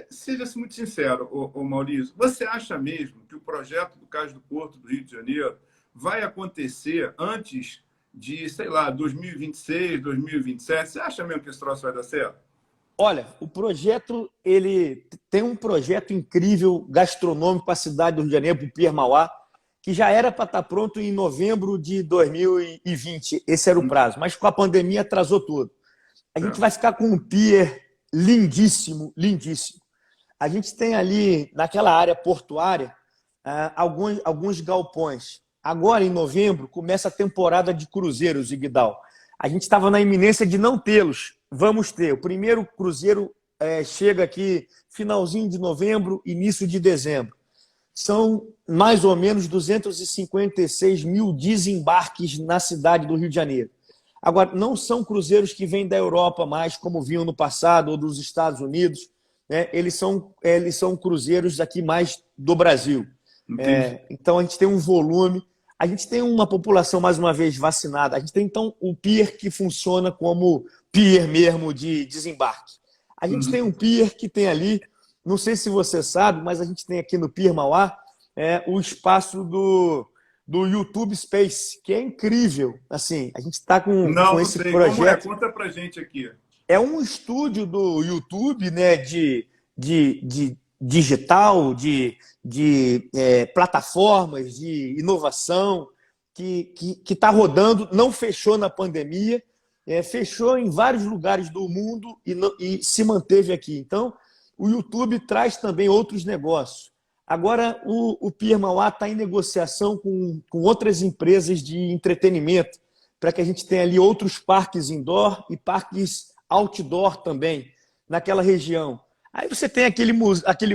Seja-se muito sincero, ô Maurício, você acha mesmo que o projeto do Cais do Porto do Rio de Janeiro vai acontecer antes de, sei lá, 2026, 2027? Você acha mesmo que esse troço vai dar certo? Olha, o projeto, ele tem um projeto incrível, gastronômico para a cidade do Rio de Janeiro, para o Pier Mauá. que já era para estar pronto em novembro de 2020. Esse era o prazo, mas com a pandemia atrasou tudo. A gente vai ficar com um pier lindíssimo, lindíssimo. A gente tem ali, naquela área portuária, alguns galpões. Agora, em novembro, começa a temporada de cruzeiros, Iguidal. A gente estava na iminência de não tê-los. Vamos ter. O primeiro cruzeiro chega aqui finalzinho de novembro, início de dezembro. São mais ou menos 256 mil desembarques na cidade do Rio de Janeiro. Agora, não são cruzeiros que vêm da Europa mais, como vinham no passado, ou dos Estados Unidos. Né? Eles são cruzeiros aqui mais do Brasil. Então, a gente tem um volume. A gente tem uma população, mais uma vez, vacinada. A gente tem, então, o pier que funciona como pier mesmo de desembarque. A gente tem um pier que tem ali, não sei se você sabe, mas a gente tem aqui no Pier Mauá o espaço do YouTube Space, que é incrível. Assim, a gente está com esse projeto. Como é? Conta pra gente aqui. É um estúdio do YouTube, né, de digital, de plataformas, de inovação, que está rodando, não fechou na pandemia, fechou em vários lugares do mundo e se manteve aqui. Então, o YouTube traz também outros negócios. Agora, o Pier Mauá está em negociação com outras empresas de entretenimento, para que a gente tenha ali outros parques indoor e parques outdoor também, naquela região. Aí você tem aquele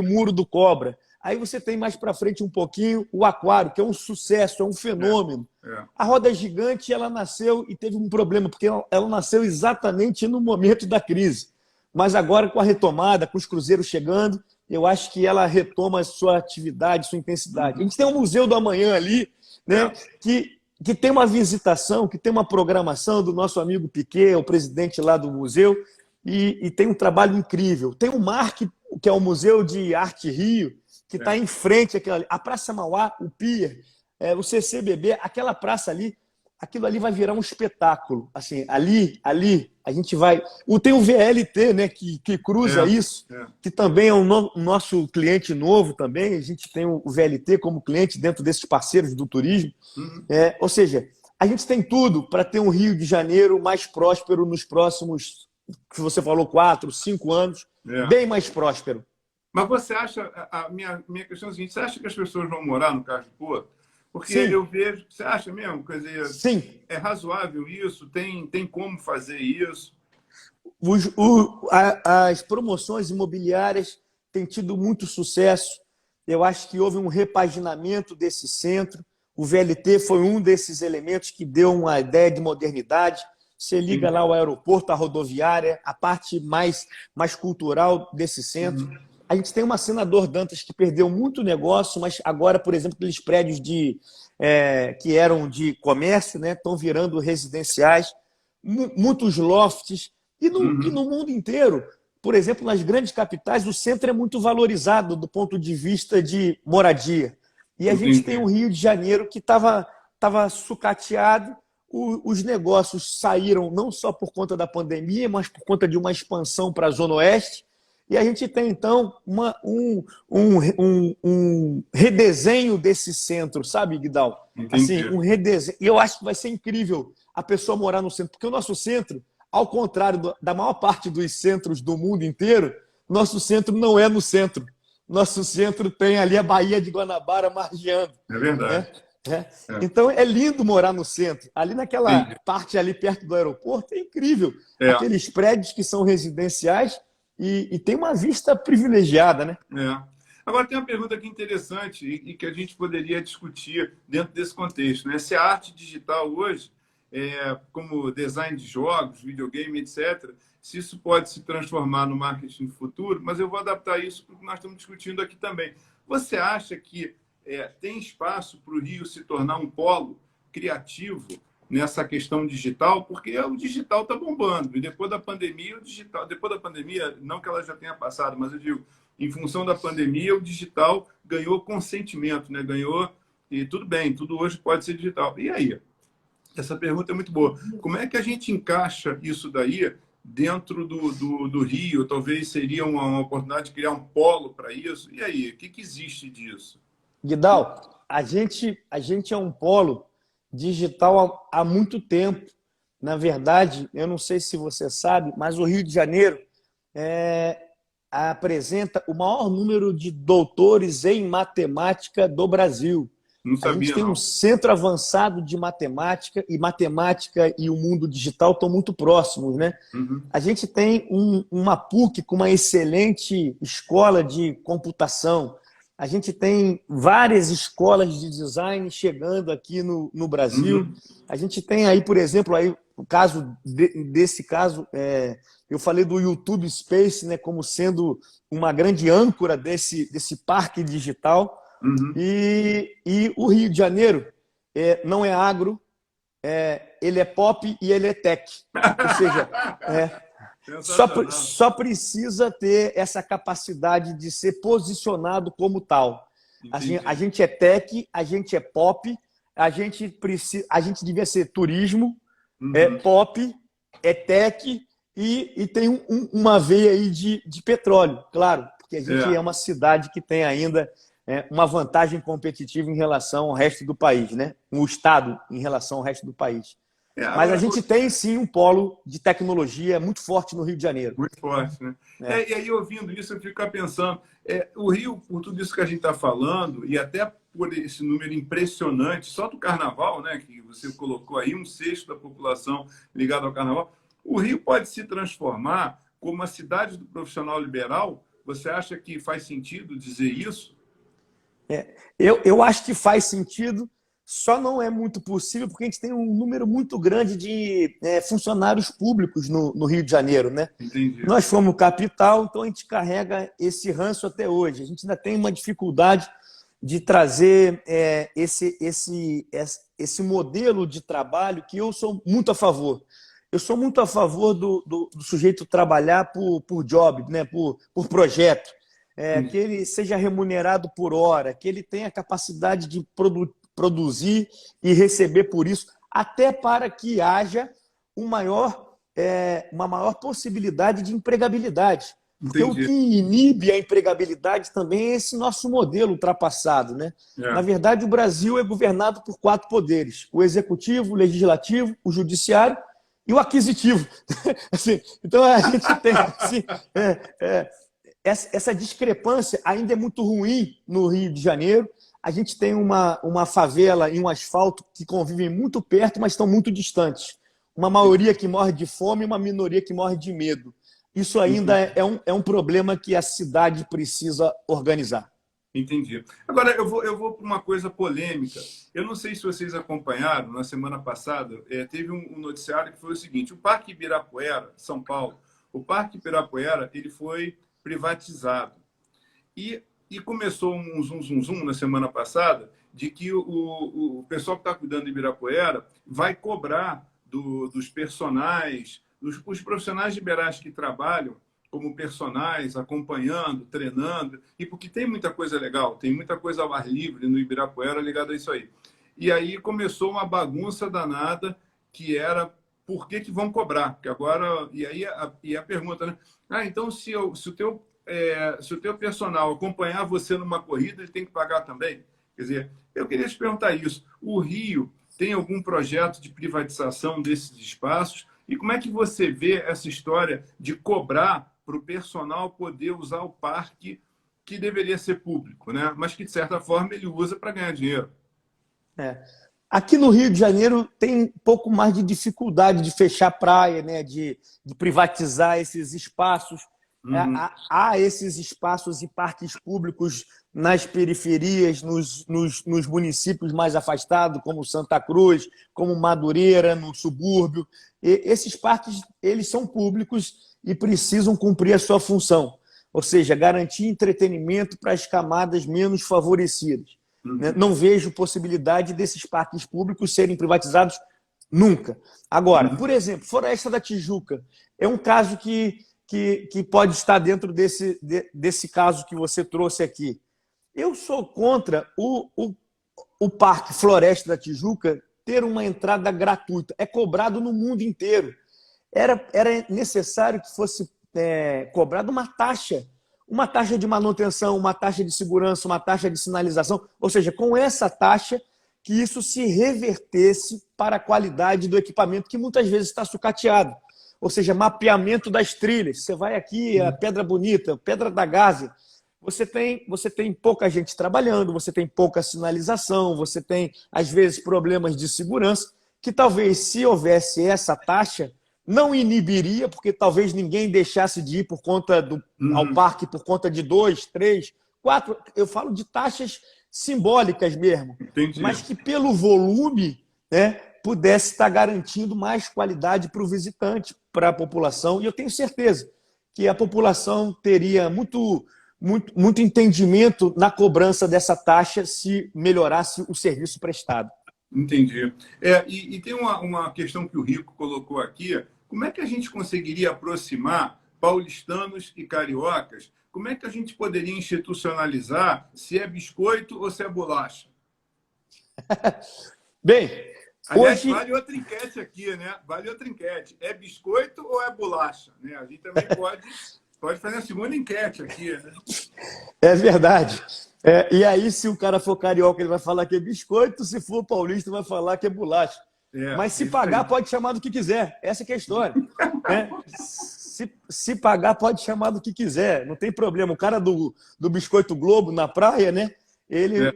muro do Cobra. Aí você tem mais para frente um pouquinho o Aquário, que é um sucesso, é um fenômeno. A Roda Gigante, ela nasceu e teve um problema, porque ela nasceu exatamente no momento da crise. Mas agora, com a retomada, com os cruzeiros chegando, eu acho que ela retoma a sua atividade, sua intensidade. A gente tem um Museu do Amanhã ali, né, que tem uma visitação, que tem uma programação do nosso amigo Piquet, o presidente lá do museu, e tem um trabalho incrível. Tem o MARC, que é o Museu de Arte Rio, que está em frente àquela, a Praça Mauá, o Pier, o CCBB, aquela praça ali, aquilo ali vai virar um espetáculo. Assim, ali a gente vai... Tem o VLT, né, que cruza isso, que também é um nosso cliente novo também. A gente tem o VLT como cliente dentro desses parceiros do turismo. Ou seja, a gente tem tudo para ter um Rio de Janeiro mais próspero nos próximos, que você falou, 4, 5 anos, bem mais próspero. Mas você acha, a minha questão é a seguinte, você acha que as pessoas vão morar no Cais do Porto? Porque Sim. Eu vejo, você acha mesmo? Quer dizer, sim. É razoável isso? Tem como fazer isso? As promoções imobiliárias têm tido muito sucesso. Eu acho que houve um repaginamento desse centro. O VLT foi um desses elementos que deu uma ideia de modernidade. Você liga lá o aeroporto, a rodoviária, a parte mais cultural desse centro. A gente tem uma Senador Dantas que perdeu muito negócio, mas agora, por exemplo, aqueles prédios que eram de comércio, né, estão virando residenciais, muitos lofts. E no mundo inteiro, por exemplo, nas grandes capitais, o centro é muito valorizado do ponto de vista de moradia. E a gente tem o Rio de Janeiro que estava sucateado. Os negócios saíram não só por conta da pandemia, mas por conta de uma expansão para a Zona Oeste. E a gente tem, então, um redesenho desse centro, sabe, Iguidal? Assim, um redesenho. E eu acho que vai ser incrível a pessoa morar no centro, porque o nosso centro, ao contrário da maior parte dos centros do mundo inteiro, nosso centro não é no centro. Nosso centro tem ali a Baía de Guanabara margeando. É verdade. Então, é lindo morar no centro. Ali naquela parte ali perto do aeroporto, é incrível. Aqueles prédios que são residenciais e tem uma vista privilegiada, né? Agora, tem uma pergunta aqui interessante e que a gente poderia discutir dentro desse contexto, né? Se a arte digital hoje, como design de jogos, videogame, etc., se isso pode se transformar no marketing futuro, mas eu vou adaptar isso para o que nós estamos discutindo aqui também. Você acha que tem espaço para o Rio se tornar um polo criativo nessa questão digital? Porque o digital está bombando. E depois da pandemia, não que ela já tenha passado, mas eu digo, em função da pandemia, o digital ganhou consentimento, né? Ganhou, e tudo bem, tudo hoje pode ser digital. E aí? Essa pergunta é muito boa. Como é que a gente encaixa isso daí dentro do Rio? Talvez seria uma oportunidade de criar um polo para isso. E aí? O que existe disso? Guidal, a gente é um polo digital há muito tempo. Na verdade, eu não sei se você sabe, mas o Rio de Janeiro apresenta o maior número de doutores em matemática do Brasil. Não A gente sabia, tem um não. centro avançado de matemática e o mundo digital estão muito próximos, né? Uhum. A gente tem uma PUC com uma excelente escola de computação. A gente tem várias escolas de design chegando aqui no Brasil. Uhum. A gente tem aí, por exemplo, aí, desse caso, eu falei do YouTube Space, né, como sendo uma grande âncora desse parque digital. Uhum. E o Rio de Janeiro não é agro, ele é pop e ele é tech. Ou seja, Sensacional. só precisa ter essa capacidade de ser posicionado como tal. Entendi. A gente é tech, a gente é pop, a gente devia ser turismo, Uhum. pop, é tech e tem uma veia aí de petróleo, claro, porque a gente é uma cidade que tem ainda uma vantagem competitiva em relação ao resto do país, né? Um estado em relação ao resto do país. Mas a Agora, gente tem, sim, um polo de tecnologia muito forte no Rio de Janeiro. muito forte, né? E aí, ouvindo isso, eu fico pensando, o Rio, por tudo isso que a gente está falando, e até por esse número impressionante, só do carnaval, né, que você colocou aí, 1/6 da população ligada ao carnaval, o Rio pode se transformar como a cidade do profissional liberal? Você acha que faz sentido dizer isso? Eu acho que faz sentido, só não é muito possível porque a gente tem um número muito grande de funcionários públicos no Rio de Janeiro, né? Entendi. Nós fomos capital, então a gente carrega esse ranço até hoje. A gente ainda tem uma dificuldade de trazer esse modelo de trabalho que eu sou muito a favor. Eu sou muito a favor do sujeito trabalhar por job, né? por projeto. Que ele seja remunerado por hora, que ele tenha capacidade de produzir e receber por isso, até para que haja uma maior possibilidade de empregabilidade. Porque o Entendi. que inibe a empregabilidade também é esse nosso modelo ultrapassado, né? Na verdade, o Brasil é governado por 4 poderes: o executivo, o legislativo, o judiciário e o aquisitivo. Assim, então, a gente tem assim, essa discrepância ainda é muito ruim no Rio de Janeiro. A gente tem uma favela e um asfalto que convivem muito perto, mas estão muito distantes. Uma maioria que morre de fome e uma minoria que morre de medo. Isso ainda é um problema que a cidade precisa organizar. Entendi. Agora, eu vou para uma coisa polêmica. Eu não sei se vocês acompanharam, na semana passada, teve um noticiário que foi o seguinte: o Parque Ibirapuera, São Paulo, o Parque Ibirapuera, ele foi privatizado. E começou um zum na semana passada de que o pessoal que está cuidando de Ibirapuera vai cobrar dos personagens, os profissionais liberais que trabalham como personagens, acompanhando, treinando, e porque tem muita coisa legal, tem muita coisa ao ar livre no Ibirapuera ligada a isso aí. E aí começou uma bagunça danada que era por que vão cobrar? Porque agora, e aí a pergunta, né? Então se o teu personal acompanhar você numa corrida, ele tem que pagar também? Quer dizer, eu queria te perguntar isso. O Rio tem algum projeto de privatização desses espaços? E como é que você vê essa história de cobrar para o personal poder usar o parque que deveria ser público, né? Mas que, de certa forma, ele usa para ganhar dinheiro? Aqui no Rio de Janeiro tem um pouco mais de dificuldade de fechar praia, né? de privatizar esses espaços. Há esses espaços e parques públicos nas periferias, nos municípios mais afastados, como Santa Cruz, como Madureira, no subúrbio. E esses parques, eles são públicos e precisam cumprir a sua função, ou seja, garantir entretenimento para as camadas menos favorecidas. Não vejo possibilidade desses parques públicos serem privatizados nunca. Agora, por exemplo, Floresta da Tijuca é um caso que pode estar dentro desse caso que você trouxe aqui. Eu sou contra o Parque Floresta da Tijuca ter uma entrada gratuita. É cobrado no mundo inteiro. Era necessário que fosse cobrada uma taxa. uma taxa de manutenção, uma taxa de segurança, uma taxa de sinalização, ou seja, com essa taxa que isso se revertesse para a qualidade do equipamento que muitas vezes está sucateado. Ou seja, mapeamento das trilhas. Você vai aqui, a Pedra Bonita, Pedra da Gávea, você tem pouca gente trabalhando, você tem pouca sinalização, você tem, às vezes, problemas de segurança, que talvez, se houvesse essa taxa, não inibiria, porque talvez ninguém deixasse de ir ao parque por conta de 2, 3, 4. Eu falo de taxas simbólicas mesmo, Entendi. mas que pelo volume, né, pudesse estar garantindo mais qualidade para o visitante, para a população. E eu tenho certeza que a população teria muito entendimento na cobrança dessa taxa se melhorasse o serviço prestado. Entendi. E tem uma questão que o Rico colocou aqui. Como é que a gente conseguiria aproximar paulistanos e cariocas? Como é que a gente poderia institucionalizar se é biscoito ou se é bolacha? Bem, aliás, hoje... vale outra enquete aqui, né? Vale outra enquete. É biscoito ou é bolacha? Né? A gente também pode fazer a segunda enquete aqui, né? É verdade. E aí, se o cara for carioca, ele vai falar que é biscoito, se for paulista, vai falar que é bolacha. Mas se pagar, aí pode chamar do que quiser. Essa que é a história. Né? Se pagar, pode chamar do que quiser. Não tem problema. O cara do Biscoito Globo na praia, né?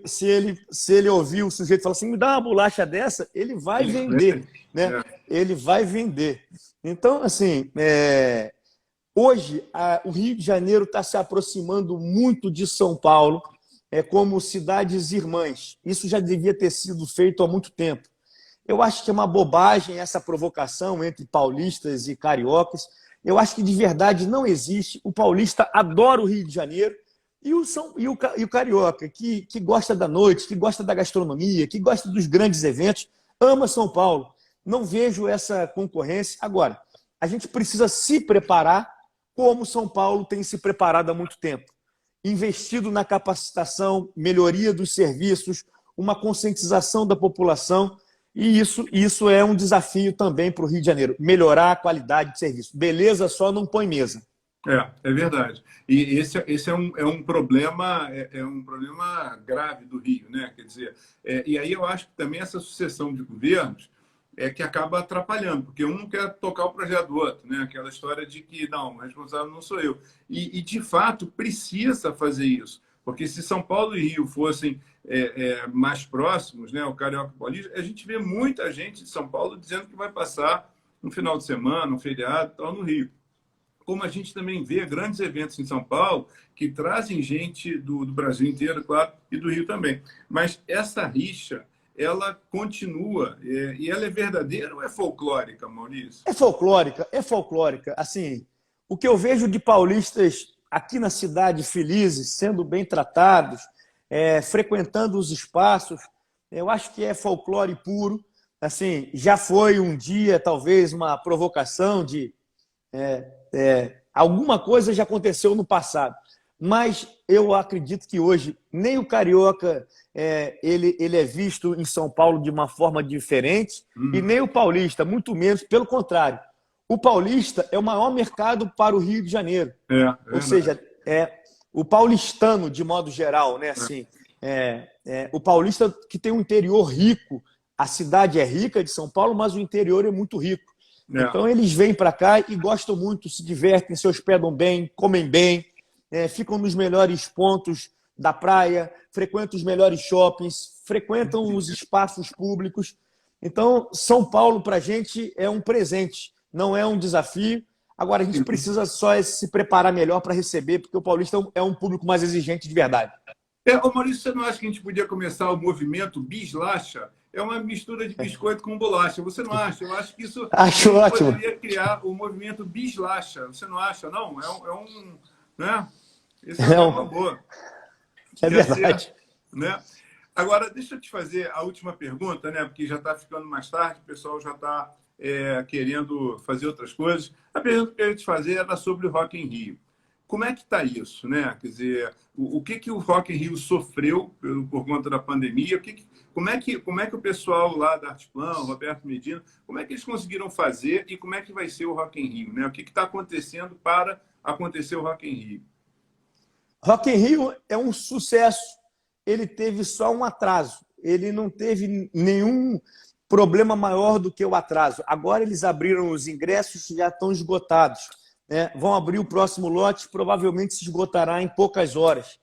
Se ele ouvir o sujeito falar assim, me dá uma bolacha dessa, ele vai vender. Né? Ele vai vender. Então, assim, hoje o Rio de Janeiro está se aproximando muito de São Paulo como cidades irmãs. Isso já devia ter sido feito há muito tempo. Eu acho que é uma bobagem essa provocação entre paulistas e cariocas. Eu acho que de verdade não existe. O paulista adora o Rio de Janeiro e o carioca, que gosta da noite, que gosta da gastronomia, que gosta dos grandes eventos, ama São Paulo. Não vejo essa concorrência. Agora, a gente precisa se preparar como São Paulo tem se preparado há muito tempo. Investido na capacitação, melhoria dos serviços, uma conscientização da população. E isso é um desafio também para o Rio de Janeiro, melhorar a qualidade de serviço. Beleza só não põe mesa. É verdade. E esse é um problema grave do Rio, né? Quer dizer, e aí eu acho que também essa sucessão de governos que acaba atrapalhando, porque um não quer tocar o projeto do outro, né? Aquela história de que, não, o responsável não sou eu. E de fato, precisa fazer isso. Porque se São Paulo e Rio fossem mais próximos, né, o Carioca Paulista, a gente vê muita gente de São Paulo dizendo que vai passar um final de semana, um feriado, tal, no Rio. Como a gente também vê grandes eventos em São Paulo que trazem gente do Brasil inteiro, claro, e do Rio também. Mas essa rixa, ela continua, e ela é verdadeira ou é folclórica, Maurício? É folclórica, é folclórica. Assim, o que eu vejo de paulistas aqui na cidade felizes, sendo bem tratados, frequentando os espaços, eu acho que é folclore puro. Assim, já foi um dia, talvez, uma provocação de... alguma coisa já aconteceu no passado. Mas eu acredito que hoje nem o carioca ele é visto em São Paulo de uma forma diferente e nem o paulista, muito menos, pelo contrário. O paulista é o maior mercado para o Rio de Janeiro. Ou seja, o paulistano, de modo geral, né? Assim, o paulista que tem um interior rico. A cidade é rica de São Paulo, mas o interior é muito rico. Então, eles vêm para cá e gostam muito, se divertem, se hospedam bem, comem bem, ficam nos melhores pontos da praia, frequentam os melhores shoppings, frequentam os espaços públicos. Então, São Paulo, para a gente, é um presente, não é um desafio. Agora, a gente precisa só se preparar melhor para receber, porque o paulista é um público mais exigente de verdade. Ô Maurício, você não acha que a gente podia começar o movimento Bislacha? É uma mistura de biscoito com bolacha. Você não acha? Eu acho que isso acho ótimo. Poderia criar o movimento Bislacha. Você não acha, não? Né? Isso é uma boa. É verdade. Né? Agora, deixa eu te fazer a última pergunta, né? Porque já está ficando mais tarde, o pessoal já está querendo fazer outras coisas. A pergunta que eu ia te fazer era sobre o Rock in Rio. Como é que está isso, né? Quer dizer, o que o Rock in Rio sofreu por conta da pandemia? Como é que o pessoal lá da Artplan, o Roberto Medina, como é que eles conseguiram fazer e como é que vai ser o Rock in Rio, né? O que está acontecendo para acontecer o Rock in Rio? Rock in Rio é um sucesso. Ele teve só um atraso. Ele não teve nenhum problema maior do que o atraso. Agora eles abriram os ingressos e já estão esgotados. Né? Vão abrir o próximo lote, provavelmente se esgotará em poucas horas.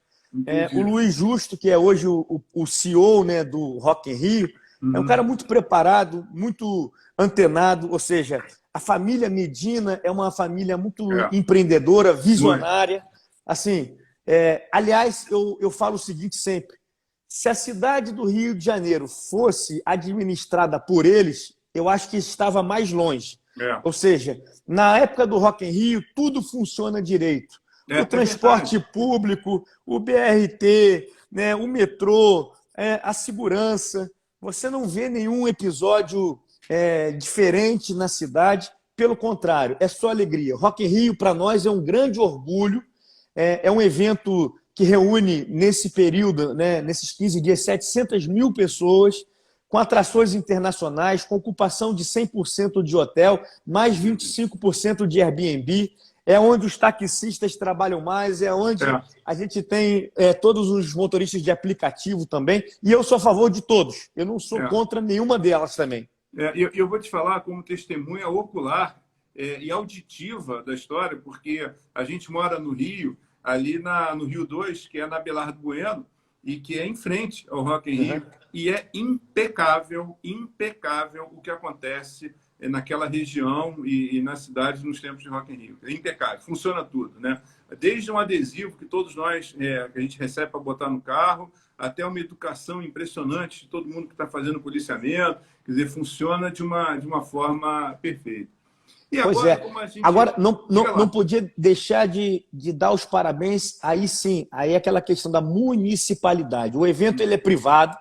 O Luiz Justo, que é hoje o CEO, né, do Rock in Rio, é um cara muito preparado, muito antenado, ou seja, a família Medina é uma família muito empreendedora, visionária. Assim, aliás, eu falo o seguinte sempre: se a cidade do Rio de Janeiro fosse administrada por eles, eu acho que estava mais longe. Ou seja, na época do Rock in Rio, tudo funciona direito. O transporte público, o BRT, né, o metrô, a segurança. Você não vê nenhum episódio diferente na cidade. Pelo contrário, é só alegria. Rock in Rio, para nós, é um grande orgulho. É um evento que reúne, nesse período, né, nesses 15 dias, 700 mil pessoas, com atrações internacionais, com ocupação de 100% de hotel, mais 25% de Airbnb. É onde os taxistas trabalham mais, é onde a gente tem todos os motoristas de aplicativo também. E eu sou a favor de todos. Eu não sou contra nenhuma delas também. Eu vou te falar como testemunha ocular e auditiva da história, porque a gente mora no Rio, ali no Rio 2, que é na Belardo Bueno, e que é em frente ao Rock in Rio. E é impecável, impecável o que acontece naquela região e na cidade nos tempos de Rock in Rio. É impecável, funciona tudo, né? Desde um adesivo que todos nós que a gente recebe para botar no carro, até uma educação impressionante de todo mundo que está fazendo policiamento. Quer dizer, funciona de uma forma perfeita. E agora, como a gente... Agora, não podia deixar de dar os parabéns, aí sim, aí é aquela questão da municipalidade. O evento ele é privado,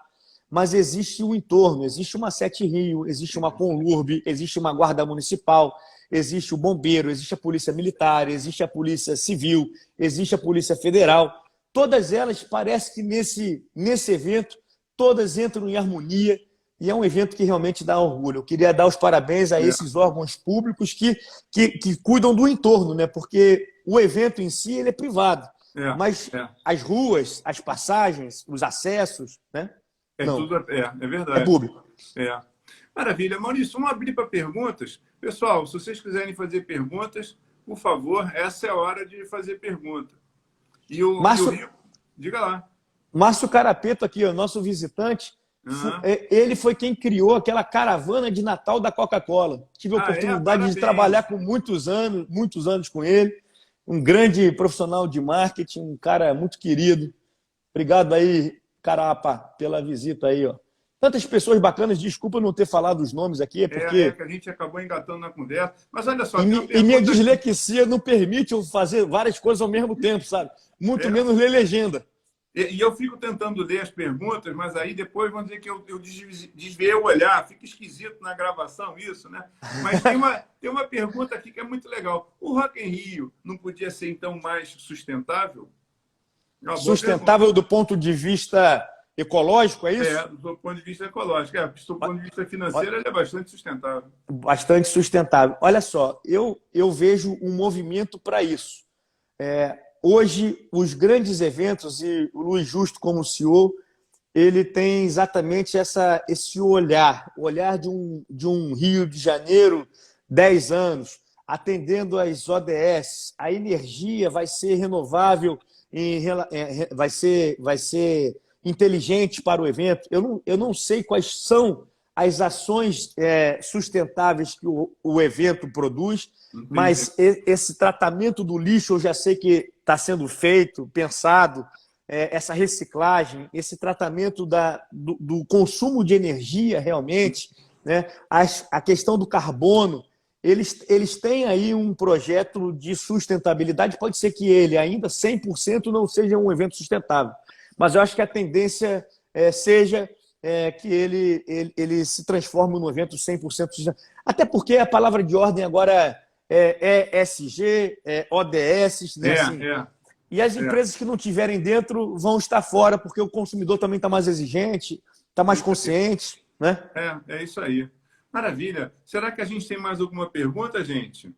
mas existe um entorno, existe uma Sete Rio, existe uma Conlurb, existe uma guarda municipal, existe o bombeiro, existe a polícia militar, existe a polícia civil, existe a polícia federal. Todas elas, parece que nesse evento, todas entram em harmonia, e é um evento que realmente dá orgulho. Eu queria dar os parabéns a esses órgãos públicos que cuidam do entorno, né? Porque o evento em si ele é privado, mas as ruas, as passagens, os acessos, né? É verdade. É público. Maravilha. Maurício, vamos abrir para perguntas. Pessoal, se vocês quiserem fazer perguntas, por favor, essa é a hora de fazer pergunta. Márcio, diga lá. Márcio Carapeto aqui, o nosso visitante, ele foi quem criou aquela caravana de Natal da Coca-Cola. Tive a oportunidade de trabalhar com muitos anos com ele. Um grande profissional de marketing, um cara muito querido. Obrigado aí, Carapa, pela visita aí, ó. Tantas pessoas bacanas, desculpa não ter falado os nomes aqui, porque... que a gente acabou engatando na conversa. Mas olha só... E minha dislexia não permite eu fazer várias coisas ao mesmo tempo, sabe? Muito menos ler legenda. E eu fico tentando ler as perguntas, mas aí depois vão dizer que eu desviei o olhar. Fica esquisito na gravação isso, né? Mas tem uma pergunta aqui que é muito legal. O Rock in Rio não podia ser, então, mais sustentável? Sustentável do ponto de vista ecológico, é isso? Do ponto de vista ecológico. Do ponto de vista financeiro, ele é bastante sustentável. Bastante sustentável. Olha só, eu vejo um movimento para isso. Hoje, os grandes eventos, e o Luiz Justo como CEO, ele tem exatamente esse olhar, o olhar de um Rio de Janeiro 10 anos, atendendo às ODS. A energia vai ser renovável, vai ser inteligente para o evento. Eu não sei quais são as ações sustentáveis que o evento produz, mas esse tratamento do lixo eu já sei que está sendo feito, pensado, essa reciclagem, esse tratamento do consumo de energia realmente, né? A questão do carbono, eles têm aí um projeto de sustentabilidade, pode ser que ele ainda 100% não seja um evento sustentável, mas eu acho que a tendência seja que ele se transforme num evento 100% sustentável. Até porque a palavra de ordem agora é ESG, ODS, né? E as empresas que não estiverem dentro vão estar fora, porque o consumidor também está mais exigente, está mais consciente, né? É isso aí. Maravilha. Será que a gente tem mais alguma pergunta, gente?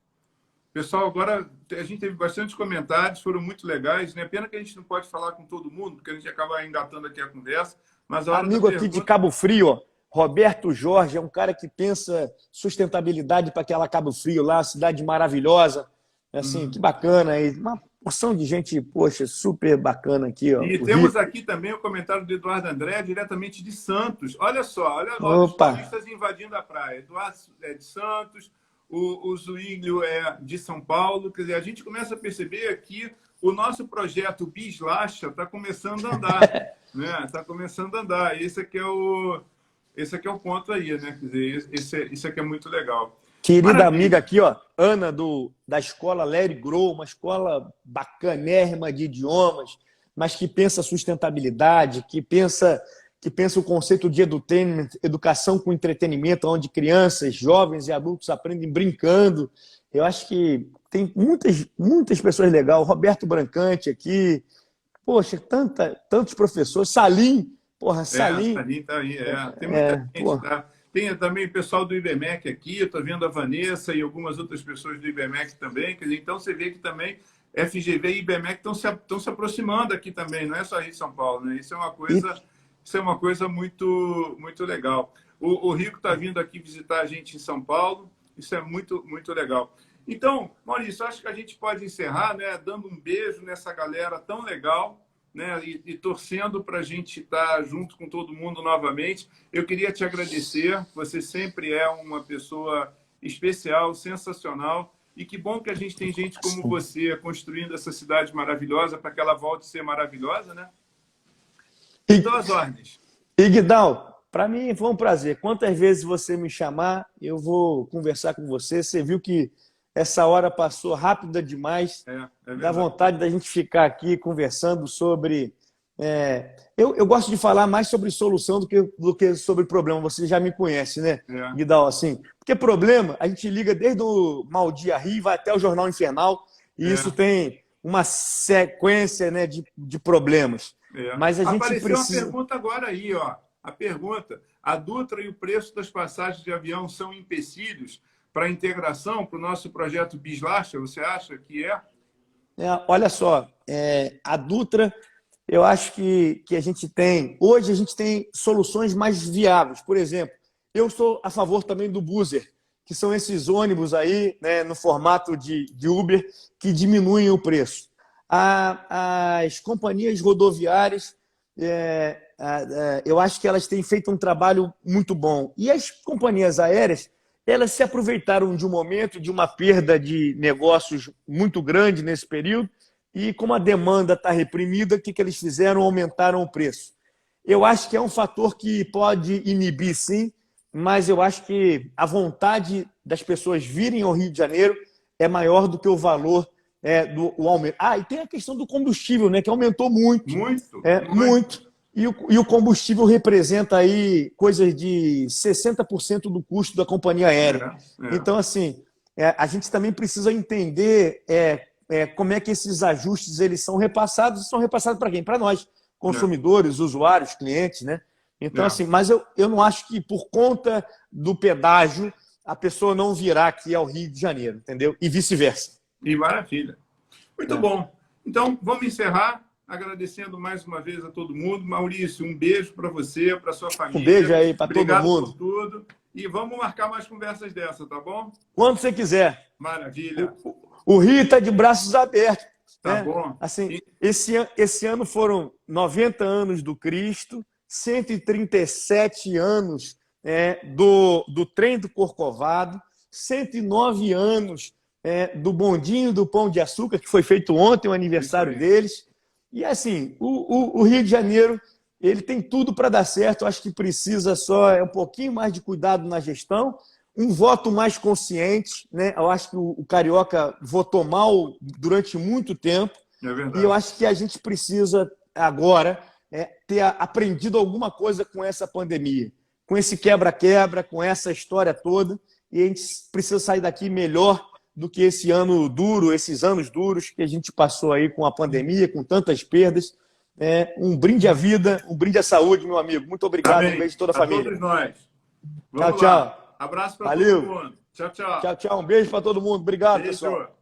Pessoal, agora a gente teve bastante comentários, foram muito legais, né? Pena que a gente não pode falar com todo mundo, porque a gente acaba engatando aqui a conversa, mas a hora Amigo da aqui de pergunta... Cabo Frio, ó, Roberto Jorge, é um cara que pensa sustentabilidade para aquela Cabo Frio lá, cidade maravilhosa. Assim, que bacana aí. Uma porção de gente, poxa, super bacana aqui, ó. E O temos Rico. aqui também o comentário do Eduardo André, diretamente de Santos. Olha só, olha os Opa! turistas invadindo a praia. Eduardo é de Santos, o Zuílio é de São Paulo. Quer dizer, a gente começa a perceber que o nosso projeto Bislacha está começando a andar. Né? Está começando a andar. Esse aqui é o ponto aí, né? Quer dizer, esse aqui é muito legal. Querida Maravilha. amiga aqui, ó, Ana, da escola Larry Grow, uma escola bacanérrima de idiomas, mas que pensa sustentabilidade, que pensa o conceito de edutainment, educação com entretenimento, onde crianças, jovens e adultos aprendem brincando. Eu acho que tem muitas pessoas legais. O Roberto Brancante aqui, poxa, tantos professores. Salim, porra, Salim. Salim tá aí, tem muita gente, porra. tá? Tem também o pessoal do IBMEC aqui, eu estou vendo a Vanessa e algumas outras pessoas do IBMEC também. Quer dizer, então você vê que também FGV e IBMEC estão se aproximando aqui também, não é só Rio de São Paulo, né? Isso é uma coisa muito, muito legal. O Rico está vindo aqui visitar a gente em São Paulo, isso é muito, muito legal. Então, Maurício, acho que a gente pode encerrar, né, dando um beijo nessa galera tão legal, né, e torcendo para a gente estar junto com todo mundo novamente. Eu queria te agradecer, você sempre é uma pessoa especial, sensacional, e que bom que a gente tem gente como você construindo essa cidade maravilhosa para que ela volte a ser maravilhosa, né? Então, as ordens. E Guidal, para mim foi um prazer. Quantas vezes você me chamar, eu vou conversar com você. Você viu que essa hora passou rápida demais. Dá vontade da gente ficar aqui conversando sobre... Eu gosto de falar mais sobre solução do que sobre problema. Você já me conhece, né, Guidal? Assim, porque problema, a gente liga desde o Mal Dia Rio, vai até o Jornal Infernal, e isso tem uma sequência, né, de problemas. Mas a gente Apareceu precisa... uma pergunta agora aí, ó. A pergunta: a Dutra e o preço das passagens de avião são empecilhos para a integração, para o nosso projeto Bislacha? Você acha que é? Olha só, a Dutra, eu acho que a gente tem... Hoje a gente tem soluções mais viáveis. Por exemplo, eu sou a favor também do Buzzer, que são esses ônibus aí, né, no formato de Uber, que diminuem o preço. As companhias rodoviárias, eu acho que elas têm feito um trabalho muito bom. E as companhias aéreas, elas se aproveitaram de um momento de uma perda de negócios muito grande nesse período, e como a demanda está reprimida, o que eles fizeram? Aumentaram o preço. Eu acho que é um fator que pode inibir, sim, mas eu acho que a vontade das pessoas virem ao Rio de Janeiro é maior do que o valor do aumento. E tem a questão do combustível, né, que aumentou muito. Muito. E o combustível representa aí coisas de 60% do custo da companhia aérea. Então, assim, a gente também precisa entender como é que esses ajustes eles são repassados. E são repassados para quem? Para nós, consumidores, usuários, clientes, né? Então, assim, mas eu não acho que por conta do pedágio a pessoa não virá aqui ao Rio de Janeiro, entendeu? E vice-versa. E maravilha. Muito bom. Então, vamos encerrar agradecendo mais uma vez a todo mundo. Maurício, um beijo para você, para sua família. Um beijo aí para todo mundo. Obrigado por tudo. E vamos marcar mais conversas dessa, tá bom? Quando você quiser. Maravilha. O Rio está de braços abertos. Tá bom. Assim, esse ano foram 90 anos do Cristo, 137 anos do trem do Corcovado, 109 anos do bondinho do Pão de Açúcar, que foi feito ontem, o aniversário deles. E assim, o Rio de Janeiro, ele tem tudo para dar certo. Eu acho que precisa só um pouquinho mais de cuidado na gestão, um voto mais consciente, né? Eu acho que o carioca votou mal durante muito tempo. É verdade. E eu acho que a gente precisa agora ter aprendido alguma coisa com essa pandemia, com esse quebra-quebra, com essa história toda. E a gente precisa sair daqui melhor do que esse ano duro, esses anos duros que a gente passou aí com a pandemia, com tantas perdas. Um brinde à vida, um brinde à saúde, meu amigo. Muito obrigado, em vez de toda a família. Todos nós. Tchau, tchau. Abraço para todo mundo. Tchau, tchau. Tchau, tchau. Um beijo para todo mundo. Obrigado, pessoal.